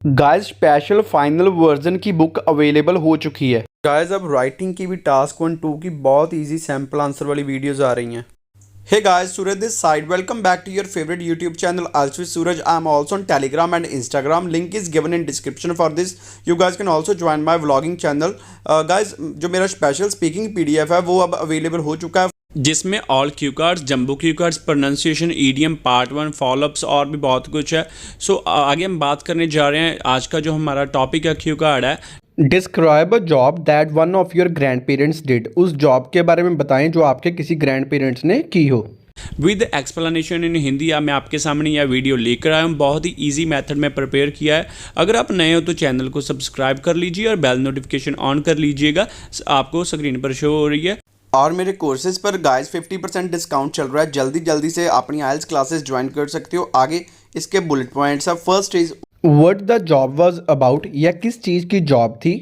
Guys special final version की book available हो चुकी है। गाइस अब राइटिंग की भी टास्क 1-2 की बहुत इजी सैम्पल आंसर वाली वीडियोस आ रही हैं। Hey guys, Suraj this side. Welcome back to your favorite YouTube channel, Also with Suraj. I am also on Telegram and Instagram. Link is given in description for this. You guys can also join my vlogging channel. Guys, जो मेरा special speaking PDF है वो अब available हो चुका है, जिसमें all cue cards, jumbo cue cards, pronunciation, EDM, part 1, follow-ups और भी बहुत कुछ है। सो आगे हम बात करने जा रहे हैं। आज का जो हमारा टॉपिक है क्यू कार्ड है, describe a job that one of your grand parents did. उस जॉब के बारे में बताएं जो आपके किसी ग्रैंड पेरेंट्स ने की हो। विद एक्सप्लेनेशन इन हिंदी मैं आपके सामने यह वीडियो लेकर आया हूँ। बहुत ही इजी मेथड में प्रिपेयर किया है। अगर आप नए हो तो चैनल को सब्सक्राइब कर लीजिए और बेल नोटिफिकेशन ऑन कर लीजिएगा। आपको स्क्रीन पर शो हो रही है। और मेरे कोर्सेज पर गाइस 50% डिस्काउंट चल रहा है। जल्दी से अपनी आइल्स क्लासेस ज्वाइन कर सकते हो। आगे इसके बुलेट पॉइंट्स है। First is what the job was about, या किस चीज़ की जॉब थी।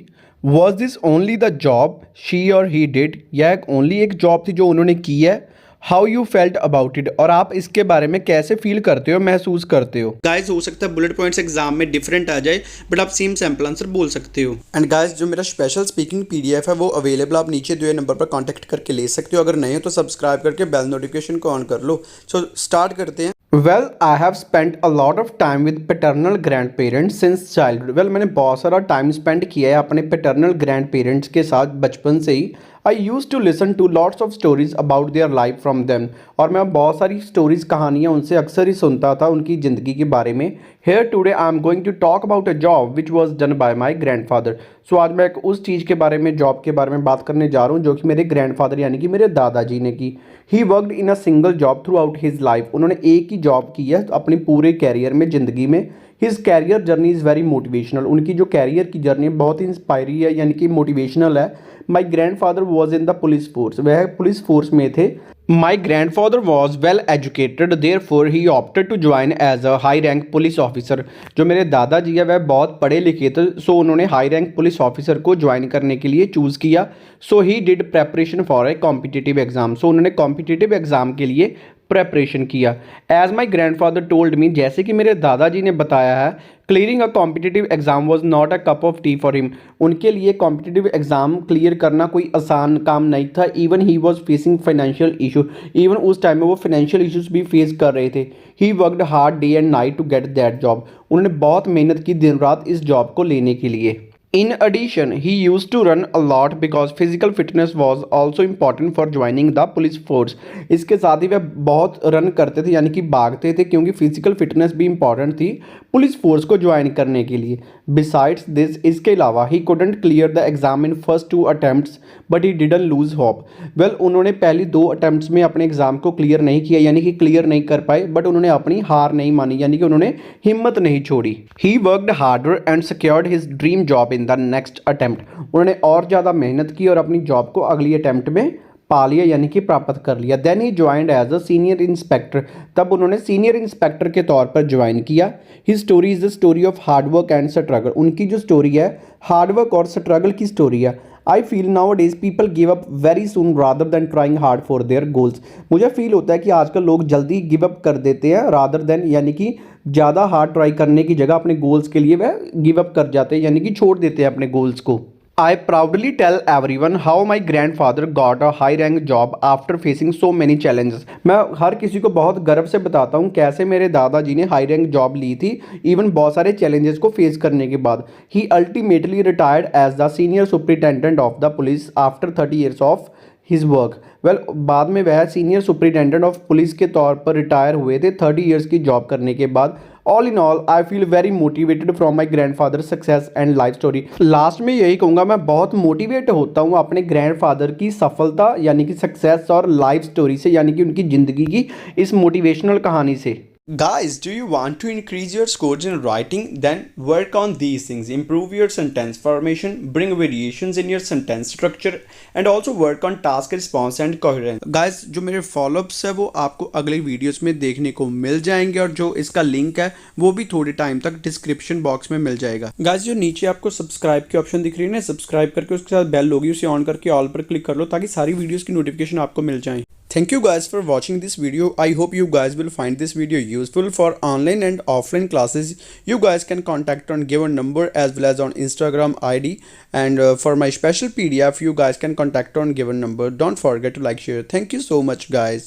Was this only the job she और ही डिड, या ओनली एक जॉब थी जो उन्होंने की है। How you felt about it, और आप इसके बारे में कैसे फील करते हो, महसूस करते हो। गाइस हो सकता है बुलेट पॉइंट्स एग्जाम में डिफरेंट आ जाए, बट आप सेम सैम्पल आंसर बोल सकते हो। एंड गाइस जो मेरा स्पेशल स्पीकिंग PDF है वो अवेलेबल, आप नीचे दिए नंबर पर कॉन्टैक्ट करके ले सकते हो। अगर नहीं हो तो सब्सक्राइब करके बेल नोटिफिकेशन को ऑन कर लो। सो स्टार्ट करते हैं। Well, I have spent a lot of time with paternal grandparents since childhood. Well, मैंने बहुत सारा टाइम स्पेंड किया है अपने पैटर्नल ग्रैंड पेरेंट्स के साथ बचपन से ही। I used to listen to lots of stories about their life from them, और मैं बहुत सारी स्टोरीज कहानियाँ उनसे अक्सर ही सुनता था उनकी ज़िंदगी के बारे में। Here today I am going to talk about a job which was done by my grandfather. So आज मैं उस चीज़ के बारे में, जॉब के बारे में बात करने जा रहा हूँ जो कि मेरे ग्रैंडफादर यानी कि मेरे दादाजी ने की। He worked in a single job through out his life. उन्होंने एक ही जॉब की है अपनी पूरे कैरियर में, ज़िंदगी में। His career journey is very motivational. उनकी जो कैरियर की जर्नी बहुत ही इंस्पायरी है, यानी कि मोटिवेशनल है। My grandfather was in the police force, वह पुलिस फोर्स में थे। My grandfather was well educated, therefore he opted to join as a high rank police officer. जो मेरे दादाजी है वह बहुत पढ़े लिखे थे, सो उन्होंने हाई रैंक पुलिस ऑफिसर को ज्वाइन करने के लिए चूज़ किया। So he did preparation for a competitive exam. So उन्होंने कॉम्पिटिटिव एग्जाम के लिए प्रेपरेशन किया। As my grandfather told me, जैसे कि मेरे दादाजी ने बताया है, clearing a competitive exam was not a cup of tea for him. उनके लिए कॉम्पिटिटिव एग्जाम क्लियर करना कोई आसान काम नहीं था। Even he was facing financial issue, even उस टाइम में वो फाइनेंशियल इशूज़ भी फेस कर रहे थे। He worked hard day and night to get that job. उन्होंने बहुत मेहनत की दिन रात इस जॉब को लेने के लिए। In addition, he used to run a lot because physical fitness was also important for joining the police force. इसके साथ ही वह बहुत रन करते थे, यानी कि भागते थे, क्योंकि फिजिकल फिटनेस भी इंपॉर्टेंट थी पुलिस फोर्स को ज्वाइन करने के लिए। Besides this, इसके अलावा he couldn't clear the exam in first 2 attempts, but he didn't lose hope. Well, उन्होंने पहली 2 अटैम्प्ट्स में अपने एग्जाम को क्लियर नहीं किया, यानी कि क्लियर नहीं कर पाए, बट उन्होंने अपनी हार नहीं मानी, यानी कि उन्होंने हिम्मत नहीं छोड़ी। He worked harder and secured his dream job in the next attempt. उन्होंने और ज़्यादा मेहनत की और अपनी जॉब को अगली अटैम्प्ट में पा लिया, यानी कि प्राप्त कर लिया। Then he joined as a senior inspector. तब उन्होंने सीनियर इंस्पेक्टर के तौर पर ज्वाइन किया। His story is the story of hard work and struggle. उनकी जो स्टोरी है हार्डवर्क और स्ट्रगल की स्टोरी है। I feel now days people give up very soon rather than trying hard for their goals. मुझे फील होता है कि आजकल लोग जल्दी गिव अप कर देते हैं, रादर देन यानी कि ज़्यादा हार्ड ट्राई करने की जगह अपने गोल्स के लिए वह गिव अप कर जाते हैं, यानी कि छोड़ देते हैं अपने गोल्स को। I proudly tell everyone how my grandfather got a high rank job after facing so many challenges. मैं हर किसी को बहुत गर्व से बताता हूँ कैसे मेरे दादाजी ने हाई रैंक जॉब ली थी, इवन बहुत सारे चैलेंजेस को फेस करने के बाद। He ultimately retired as the senior superintendent of the police after 30 years of his work. Well, बाद में वह सीनियर सुपरिटेंडेंट ऑफ पुलिस के तौर पर रिटायर हुए थे 30 ईयर्स की जॉब करने के बाद। All in all I feel very motivated from my grandfather success and life story. Last में यही कहूँगा, मैं बहुत मोटिवेट होता हूँ अपने ग्रैंडफादर की सफलता यानी कि सक्सेस और लाइफ स्टोरी से, यानी कि उनकी ज़िंदगी की इस मोटिवेशनल कहानी से। Guys, do you want to increase your scores in writing? Then work on these things. Improve your sentence formation, bring variations in your sentence structure, and also work on task response and coherence. Guys, जो मेरे follow-ups है वो आपको अगले videos में देखने को मिल जाएंगे, और जो इसका लिंक है वो भी थोड़े टाइम तक डिस्क्रिप्शन बॉक्स में मिल जाएगा। Guys, जो नीचे आपको सब्सक्राइब की ऑप्शन दिख रही है ना, सब्सक्राइब करके उसके साथ बेल होगी, उसे ऑन करके ऑल पर क्लिक कर लो ताकि सारी वीडियोस की नोटिफिकेशन आपको मिल जाए। Thank you guys for watching this video. I hope you guys will find this video useful for online and offline classes. You guys can contact on given number as well as on Instagram ID, and for my special PDF you guys can contact on given number. Don't forget to like, share. Thank you so much guys.